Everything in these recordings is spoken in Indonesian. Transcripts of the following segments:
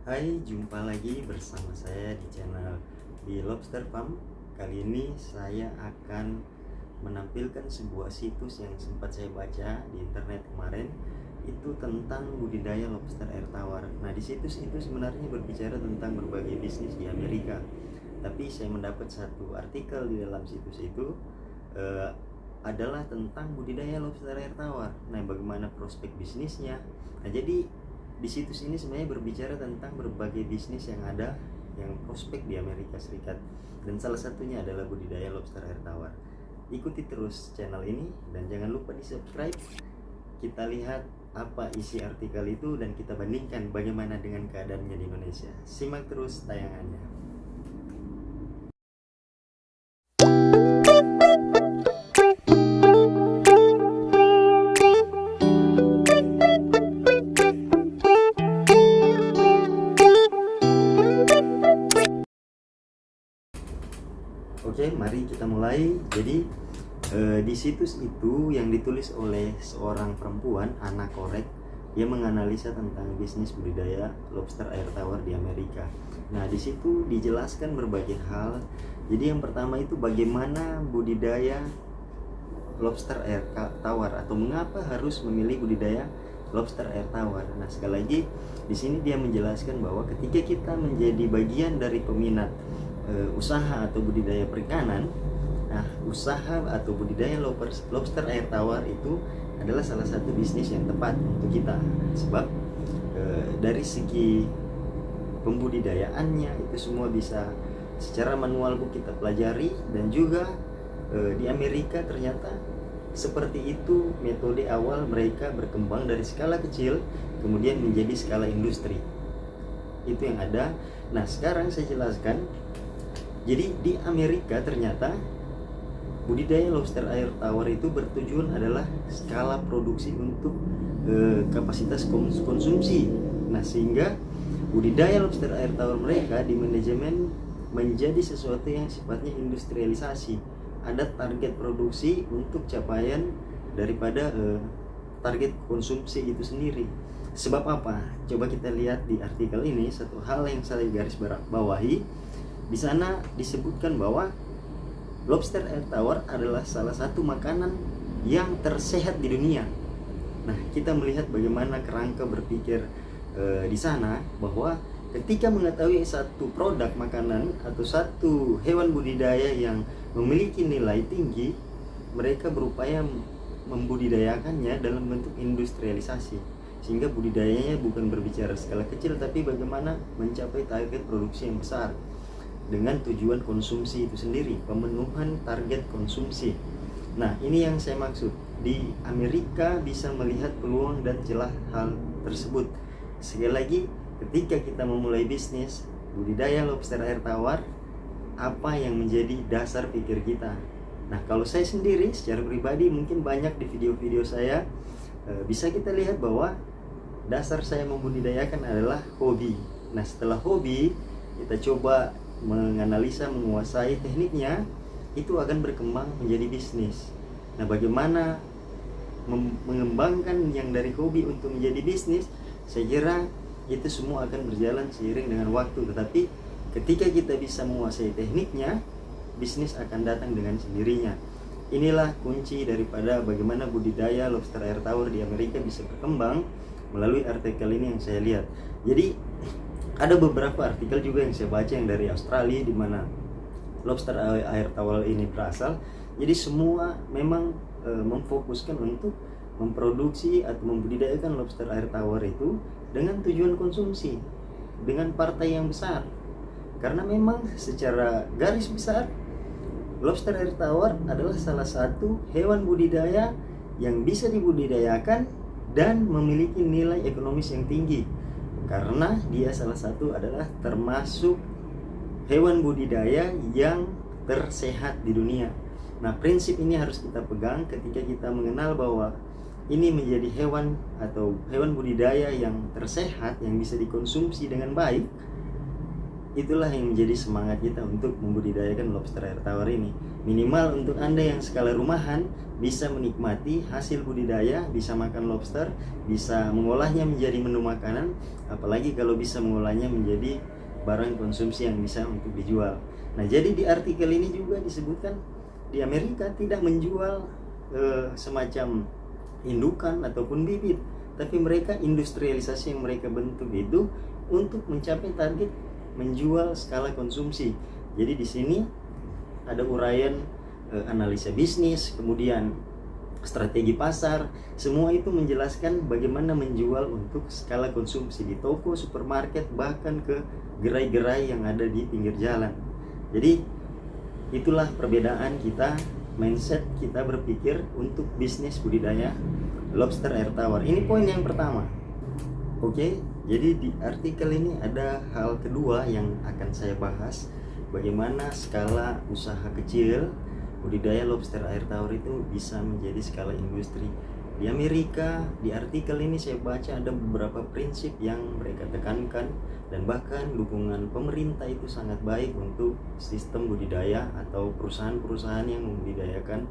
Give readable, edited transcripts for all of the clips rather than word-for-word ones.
Hai, jumpa lagi bersama saya di channel di Lobster Farm. Kali ini saya akan menampilkan sebuah situs yang sempat saya baca di internet kemarin. Itu tentang budidaya lobster air tawar. Nah, di situs itu sebenarnya berbicara tentang berbagai bisnis di Amerika. Tapi saya mendapat satu artikel di dalam situs itu adalah tentang budidaya lobster air tawar. Nah, bagaimana prospek bisnisnya. Nah, jadi di situs ini sebenarnya berbicara tentang berbagai bisnis yang ada, yang prospek di Amerika Serikat, dan salah satunya adalah budidaya lobster air tawar. Ikuti terus channel ini dan jangan lupa di subscribe. Kita lihat apa isi artikel itu dan kita bandingkan bagaimana dengan keadaannya di Indonesia. Simak terus tayangannya. Oke, mari kita mulai. Jadi di situs itu yang ditulis oleh seorang perempuan, Anna Korek, dia menganalisa tentang bisnis budidaya lobster air tawar di Amerika. Nah, di situ dijelaskan berbagai hal. Jadi yang pertama itu bagaimana budidaya lobster air tawar atau mengapa harus memilih budidaya lobster air tawar. Nah, sekali lagi di sini dia menjelaskan bahwa ketika kita menjadi bagian dari peminat usaha atau budidaya perikanan, nah usaha atau budidaya lobster air tawar itu adalah salah satu bisnis yang tepat untuk kita, sebab dari segi pembudidayaannya itu semua bisa secara manual kita pelajari, dan juga di Amerika ternyata seperti itu metode awal mereka berkembang dari skala kecil kemudian menjadi skala industri. Itu yang ada. Nah, sekarang saya jelaskan. Jadi di Amerika ternyata budidaya lobster air tawar itu bertujuan adalah skala produksi untuk kapasitas konsumsi. Nah, sehingga budidaya lobster air tawar mereka di manajemen menjadi sesuatu yang sifatnya industrialisasi. Ada target produksi untuk capaian daripada target konsumsi itu sendiri. Sebab apa? Coba kita lihat di artikel ini, satu hal yang saya garis bawahi. Di sana disebutkan bahwa lobster air tawar adalah salah satu makanan yang tersehat di dunia. Nah, kita melihat bagaimana kerangka berpikir di sana, bahwa ketika mengetahui satu produk makanan atau satu hewan budidaya yang memiliki nilai tinggi, mereka berupaya membudidayakannya dalam bentuk industrialisasi, sehingga budidayanya bukan berbicara skala kecil, tapi bagaimana mencapai target produksi yang besar dengan tujuan konsumsi itu sendiri, pemenuhan target konsumsi. Nah, ini yang saya maksud. Di Amerika bisa melihat peluang dan celah hal tersebut. Sekali lagi, ketika kita memulai bisnis budidaya lobster air tawar, apa yang menjadi dasar pikir kita? Nah, kalau saya sendiri secara pribadi, mungkin banyak di video-video saya bisa kita lihat bahwa dasar saya membudidayakan adalah hobi. Nah, setelah hobi kita coba menganalisa, menguasai tekniknya, itu akan berkembang menjadi bisnis. Nah, bagaimana mengembangkan yang dari hobi untuk menjadi bisnis, saya kira itu semua akan berjalan seiring dengan waktu. Tetapi ketika kita bisa menguasai tekniknya, bisnis akan datang dengan sendirinya. Inilah kunci daripada bagaimana budidaya lobster air tawar di Amerika bisa berkembang melalui artikel ini yang saya lihat. Jadi ada beberapa artikel juga yang saya baca yang dari Australia, di mana lobster air tawar ini berasal. Jadi semua memang memfokuskan untuk memproduksi atau membudidayakan lobster air tawar itu dengan tujuan konsumsi, dengan partai yang besar. Karena memang secara garis besar lobster air tawar adalah salah satu hewan budidaya yang bisa dibudidayakan dan memiliki nilai ekonomis yang tinggi, karena dia salah satu adalah termasuk hewan budidaya yang tersehat di dunia. Nah, prinsip ini harus kita pegang ketika kita mengenal bahwa ini menjadi hewan atau hewan budidaya yang tersehat, yang bisa dikonsumsi dengan baik. itulah yang menjadi semangat kita untuk membudidayakan lobster air tawar ini. Minimal untuk Anda yang skala rumahan bisa menikmati hasil budidaya, bisa makan lobster, bisa mengolahnya menjadi menu makanan, apalagi kalau bisa mengolahnya menjadi barang konsumsi yang bisa untuk dijual. Nah, jadi di artikel ini juga disebutkan di Amerika tidak menjual semacam indukan ataupun bibit, tapi mereka industrialisasi yang mereka bentuk itu untuk mencapai target menjual skala konsumsi. Jadi di sini ada uraian analisa bisnis, kemudian strategi pasar, semua itu menjelaskan bagaimana menjual untuk skala konsumsi di toko, supermarket, bahkan ke gerai-gerai yang ada di pinggir jalan. Jadi itulah perbedaan kita, mindset kita berpikir untuk bisnis budidaya lobster air tawar. Ini poin yang pertama. Oke, jadi di artikel ini ada hal kedua yang akan saya bahas, bagaimana skala usaha kecil budidaya lobster air tawar itu bisa menjadi skala industri. Di Amerika, di artikel ini saya baca ada beberapa prinsip yang mereka tekankan, dan bahkan dukungan pemerintah itu sangat baik untuk sistem budidaya atau perusahaan-perusahaan yang membudidayakan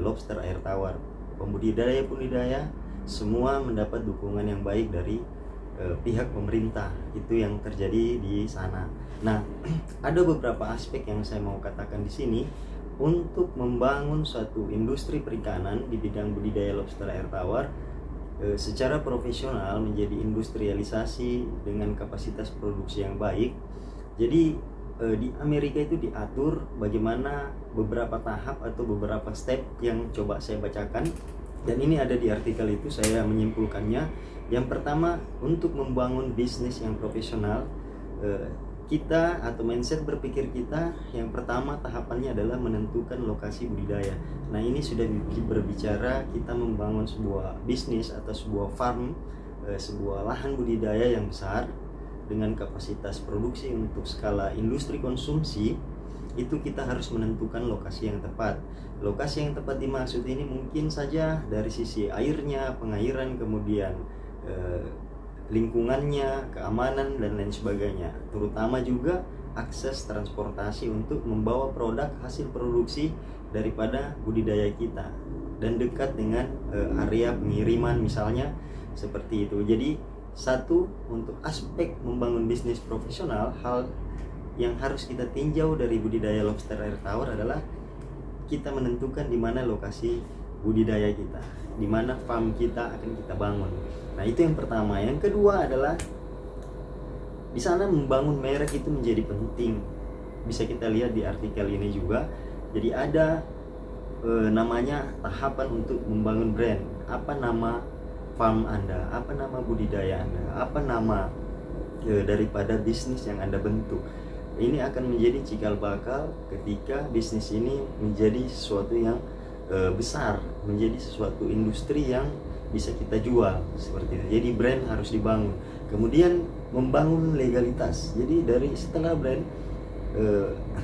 lobster air tawar. Pembudidaya semua mendapat dukungan yang baik dari pihak pemerintah. Itu yang terjadi di sana. Nah, ada beberapa aspek yang saya mau katakan di sini untuk membangun suatu industri perikanan di bidang budidaya lobster air tawar secara profesional menjadi industrialisasi dengan kapasitas produksi yang baik. Jadi di Amerika itu diatur bagaimana beberapa tahap atau beberapa step yang coba saya bacakan, dan ini ada di artikel itu, saya menyimpulkannya. Yang pertama, untuk membangun bisnis yang profesional, kita atau mindset berpikir kita yang pertama tahapannya adalah menentukan lokasi budidaya. Nah, ini sudah berbicara kita membangun sebuah bisnis atau sebuah farm, sebuah lahan budidaya yang besar dengan kapasitas produksi untuk skala industri konsumsi. Itu kita harus menentukan lokasi yang tepat. Lokasi yang tepat dimaksud ini mungkin saja dari sisi airnya, pengairan, kemudian lingkungannya, keamanan, dan lain sebagainya. Terutama juga akses transportasi untuk membawa produk hasil produksi daripada budidaya kita, dan dekat dengan area pengiriman misalnya, seperti itu. Jadi satu, untuk aspek membangun bisnis profesional, hal yang harus kita tinjau dari budidaya lobster air tawar adalah kita menentukan di mana lokasi budidaya kita, di mana farm kita akan kita bangun. Nah, itu yang pertama. Yang kedua adalah di sana membangun merek itu menjadi penting. Bisa kita lihat di artikel ini juga. Jadi ada namanya tahapan untuk membangun brand. Apa nama farm Anda? Apa nama budidaya Anda? Apa nama daripada bisnis yang Anda bentuk? Ini akan menjadi cikal bakal ketika bisnis ini menjadi sesuatu yang besar, menjadi sesuatu industri yang bisa kita jual, seperti itu. Jadi brand harus dibangun. Kemudian membangun legalitas. Jadi dari setelah brand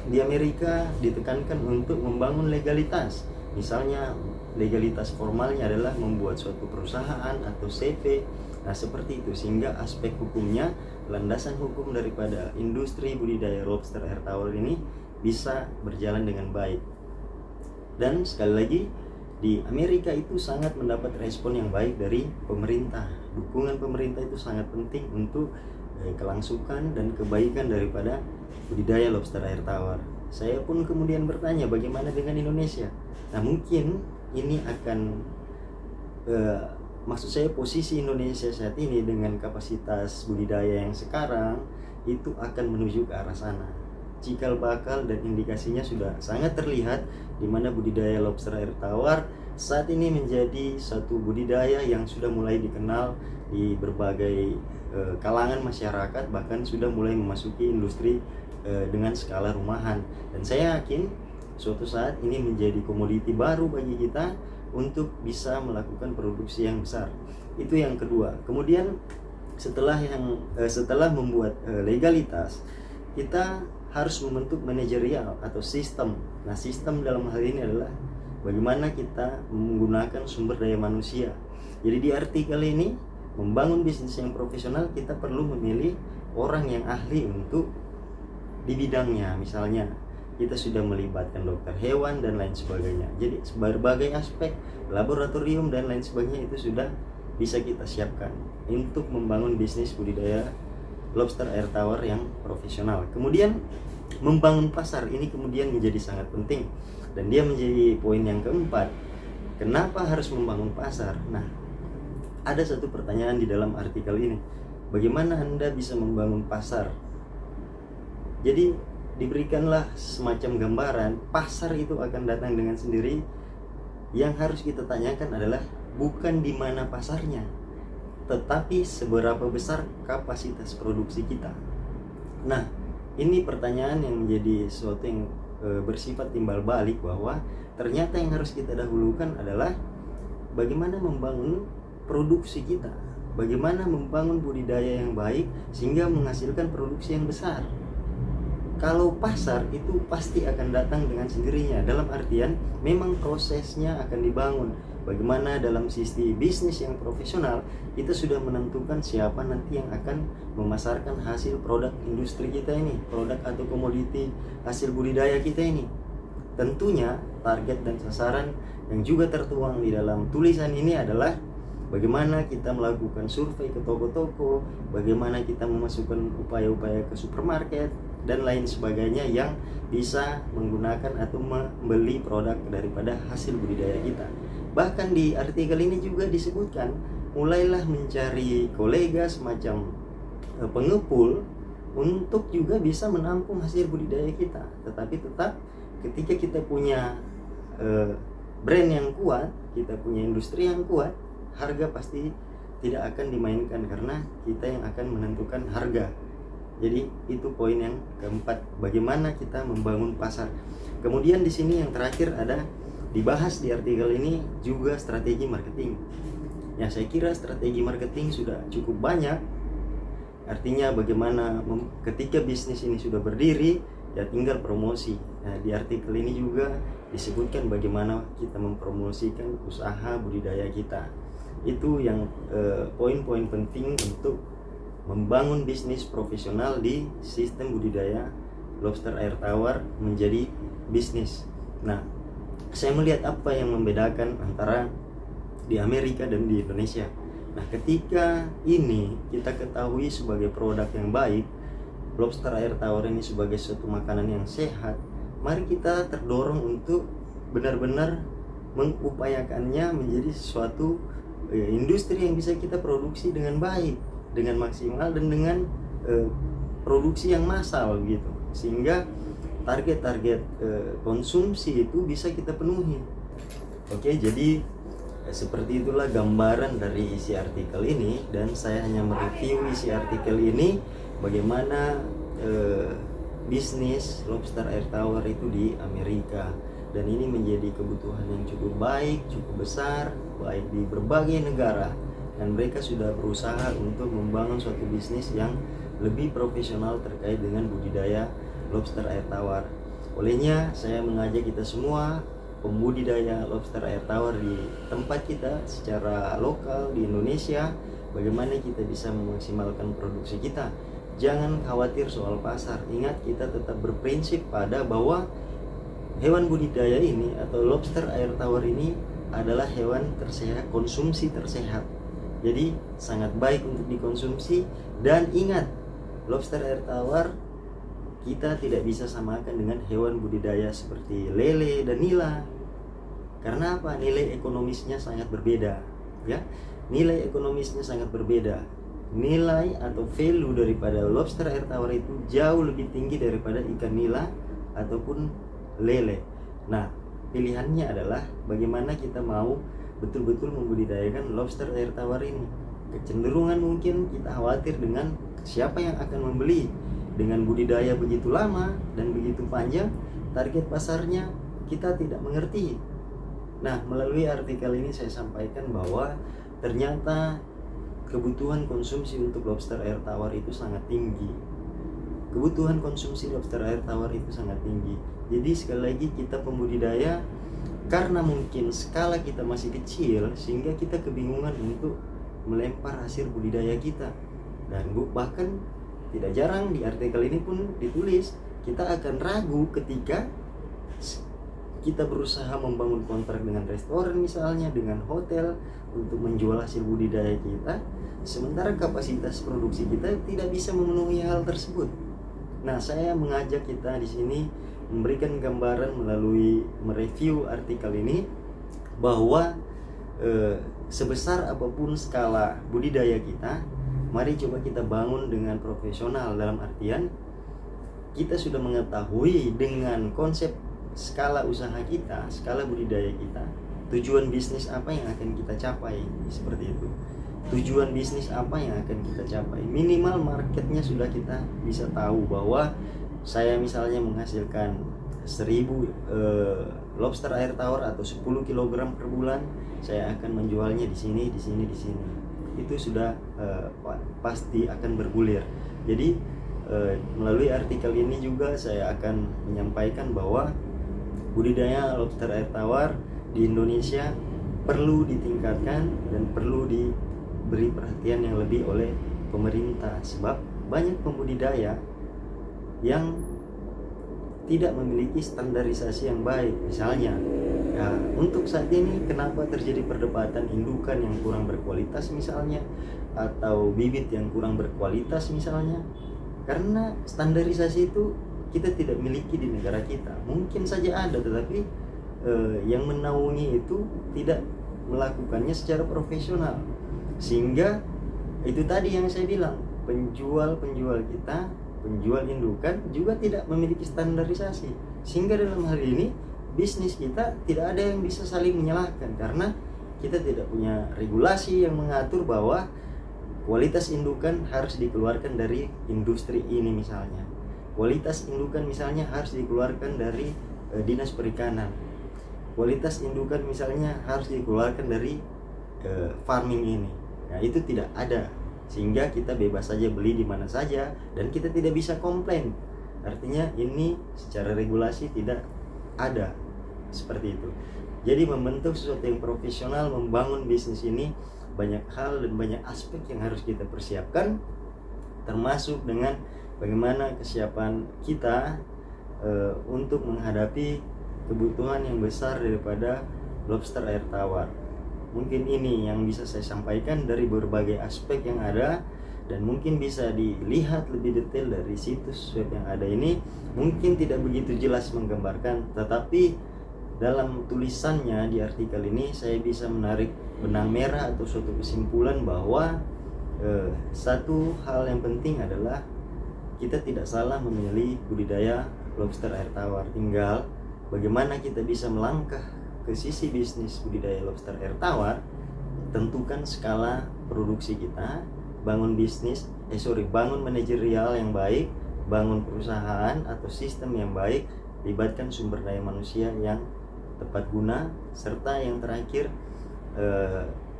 di Amerika ditekankan untuk membangun legalitas. Misalnya legalitas formalnya adalah membuat suatu perusahaan atau CV. Nah, seperti itu, sehingga aspek hukumnya, landasan hukum daripada industri budidaya lobster air tawar ini bisa berjalan dengan baik. Dan sekali lagi, di Amerika itu sangat mendapat respon yang baik dari pemerintah. Dukungan pemerintah itu sangat penting untuk kelangsungan dan kebaikan daripada budidaya lobster air tawar. Saya pun kemudian bertanya, bagaimana dengan Indonesia? Nah, mungkin ini akan maksud saya posisi Indonesia saat ini dengan kapasitas budidaya yang sekarang itu akan menuju ke arah sana. Cikal bakal dan indikasinya sudah sangat terlihat, di mana budidaya lobster air tawar saat ini menjadi satu budidaya yang sudah mulai dikenal di berbagai kalangan masyarakat, bahkan sudah mulai memasuki industri dengan skala rumahan. Dan saya yakin suatu saat ini menjadi komoditi baru bagi kita untuk bisa melakukan produksi yang besar. Itu yang kedua. Kemudian setelah membuat legalitas, kita harus membentuk manajerial atau sistem. Nah, sistem dalam hal ini adalah bagaimana kita menggunakan sumber daya manusia. Jadi di artikel ini, membangun bisnis yang profesional, kita perlu memilih orang yang ahli untuk di bidangnya. Misalnya kita sudah melibatkan dokter hewan dan lain sebagainya. Jadi berbagai aspek laboratorium dan lain sebagainya itu sudah bisa kita siapkan untuk membangun bisnis budidaya lobster air tawar yang profesional. Kemudian membangun pasar ini kemudian menjadi sangat penting, dan dia menjadi poin yang keempat. Kenapa harus membangun pasar? Nah, ada satu pertanyaan di dalam artikel ini. Bagaimana Anda bisa membangun pasar? Jadi diberikanlah semacam gambaran pasar itu akan datang dengan sendiri. Yang harus kita tanyakan adalah bukan di mana pasarnya, tetapi seberapa besar kapasitas produksi kita. Nah, ini pertanyaan yang menjadi sesuatu yang bersifat timbal balik, bahwa ternyata yang harus kita dahulukan adalah bagaimana membangun produksi kita, bagaimana membangun budidaya yang baik sehingga menghasilkan produksi yang besar. Kalau pasar itu pasti akan datang dengan sendirinya, dalam artian memang prosesnya akan dibangun. Bagaimana dalam sisi bisnis yang profesional, kita sudah menentukan siapa nanti yang akan memasarkan hasil produk industri kita ini, produk atau komoditi hasil budidaya kita ini. Tentunya target dan sasaran yang juga tertuang di dalam tulisan ini adalah bagaimana kita melakukan survei ke toko-toko, bagaimana kita memasukkan upaya-upaya ke supermarket dan lain sebagainya yang bisa menggunakan atau membeli produk daripada hasil budidaya kita. Bahkan di artikel ini juga disebutkan, mulailah mencari kolega semacam pengepul untuk juga bisa menampung hasil budidaya kita. Tetapi tetap ketika kita punya brand yang kuat, kita punya industri yang kuat, harga pasti tidak akan dimainkan karena kita yang akan menentukan harga. Jadi itu poin yang keempat, bagaimana kita membangun pasar. Kemudian di sini yang terakhir ada dibahas di artikel ini juga strategi marketing. Ya, saya kira strategi marketing sudah cukup banyak. Artinya bagaimana ketika bisnis ini sudah berdiri, ya tinggal promosi. Nah, di artikel ini juga disebutkan bagaimana kita mempromosikan usaha budidaya kita. Itu yang poin-poin penting untuk membangun bisnis profesional di sistem budidaya lobster air tawar menjadi bisnis. Nah, saya melihat apa yang membedakan antara di Amerika dan di Indonesia. Nah, ketika ini kita ketahui sebagai produk yang baik, lobster air tawar ini sebagai suatu makanan yang sehat, mari kita terdorong untuk benar-benar mengupayakannya menjadi suatu industri yang bisa kita produksi dengan baik, dengan maksimal, dan dengan produksi yang massal gitu, sehingga target-target konsumsi itu bisa kita penuhi. Oke, jadi seperti itulah gambaran dari isi artikel ini, dan saya hanya mereview isi artikel ini bagaimana bisnis lobster air tawar itu di Amerika, dan ini menjadi kebutuhan yang cukup baik, cukup besar, baik di berbagai negara, dan mereka sudah berusaha untuk membangun suatu bisnis yang lebih profesional terkait dengan budidaya lobster air tawar. Olehnya saya mengajak kita semua pembudidaya lobster air tawar di tempat kita secara lokal di Indonesia, bagaimana kita bisa memaksimalkan produksi kita. Jangan khawatir soal pasar, ingat kita tetap berprinsip pada bahwa hewan budidaya ini atau lobster air tawar ini adalah hewan tersehat, konsumsi tersehat. Jadi sangat baik untuk dikonsumsi, dan ingat, lobster air tawar kita tidak bisa samakan dengan hewan budidaya seperti lele dan nila. Karena apa? Nilai ekonomisnya sangat berbeda, ya. Nilai ekonomisnya sangat berbeda. Nilai atau value daripada lobster air tawar itu jauh lebih tinggi daripada ikan nila ataupun lele. Nah, pilihannya adalah bagaimana kita mau betul-betul membudidayakan lobster air tawar ini. Kecenderungan mungkin kita khawatir dengan siapa yang akan membeli. Dengan budidaya begitu lama dan begitu panjang, target pasarnya kita tidak mengerti. Nah, melalui artikel ini saya sampaikan bahwa ternyata kebutuhan konsumsi untuk lobster air tawar itu sangat tinggi. Kebutuhan konsumsi lobster air tawar itu sangat tinggi. Jadi sekali lagi kita pembudidaya, karena mungkin skala kita masih kecil sehingga kita kebingungan untuk melempar hasil budidaya kita. Dan bahkan tidak jarang di artikel ini pun ditulis kita akan ragu ketika kita berusaha membangun kontrak dengan restoran misalnya, dengan hotel untuk menjual hasil budidaya kita, sementara kapasitas produksi kita tidak bisa memenuhi hal tersebut. Nah, saya mengajak kita di sini memberikan gambaran melalui mereview artikel ini bahwa sebesar apapun skala budidaya kita, mari coba kita bangun dengan profesional, dalam artian kita sudah mengetahui dengan konsep skala usaha kita, skala budidaya kita, tujuan bisnis apa yang akan kita capai, seperti itu. Tujuan bisnis apa yang akan kita capai, minimal marketnya sudah kita bisa tahu bahwa saya misalnya menghasilkan 1000 lobster air tawar atau 10 kg per bulan, saya akan menjualnya di sini, di sini, di sini. Itu sudah pasti akan bergulir. Jadi melalui artikel ini juga saya akan menyampaikan bahwa budidaya lobster air tawar di Indonesia perlu ditingkatkan dan perlu diberi perhatian yang lebih oleh pemerintah, sebab banyak pembudidaya yang tidak memiliki standarisasi yang baik. Misalnya untuk saat ini kenapa terjadi perdebatan indukan yang kurang berkualitas misalnya, atau bibit yang kurang berkualitas misalnya, karena standarisasi itu kita tidak miliki di negara kita. Mungkin saja ada, tetapi yang menaungi itu tidak melakukannya secara profesional, sehingga itu tadi yang saya bilang, penjual kita, penjual indukan juga tidak memiliki standarisasi, sehingga dalam hal ini bisnis kita tidak ada yang bisa saling menyalahkan, karena kita tidak punya regulasi yang mengatur bahwa kualitas indukan harus dikeluarkan dari industri ini misalnya, kualitas indukan misalnya harus dikeluarkan dari dinas perikanan, kualitas indukan misalnya harus dikeluarkan dari farming ini. Nah, itu tidak ada, sehingga kita bebas saja beli di mana saja dan kita tidak bisa komplain. Artinya ini secara regulasi tidak ada, seperti itu. Jadi membentuk sesuatu yang profesional, membangun bisnis ini, banyak hal dan banyak aspek yang harus kita persiapkan, termasuk dengan bagaimana kesiapan kita untuk menghadapi kebutuhan yang besar daripada lobster air tawar. Mungkin ini yang bisa saya sampaikan dari berbagai aspek yang ada, dan mungkin bisa dilihat lebih detail dari situs web yang ada ini. Mungkin tidak begitu jelas menggambarkan, tetapi dalam tulisannya di artikel ini saya bisa menarik benang merah atau suatu kesimpulan bahwa satu hal yang penting adalah kita tidak salah memilih budidaya lobster air tawar. Tinggal bagaimana kita bisa melangkah ke sisi bisnis budidaya lobster air tawar, tentukan skala produksi kita, bangun bisnis, bangun manajerial yang baik, bangun perusahaan atau sistem yang baik, libatkan sumber daya manusia yang tepat guna, serta yang terakhir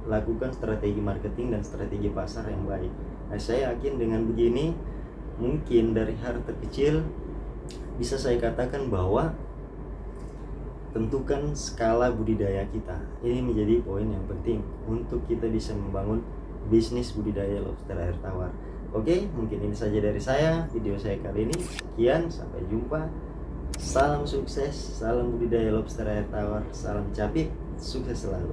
lakukan strategi marketing dan strategi pasar yang baik. Nah, saya yakin dengan begini, mungkin dari hal terkecil bisa saya katakan bahwa tentukan skala budidaya kita. Ini menjadi poin yang penting untuk kita bisa membangun bisnis budidaya lobster air tawar. Oke, mungkin ini saja dari saya, video saya kali ini. Sekian, sampai jumpa. Salam sukses, salam budidaya lobster air tawar, salam capit, sukses selalu.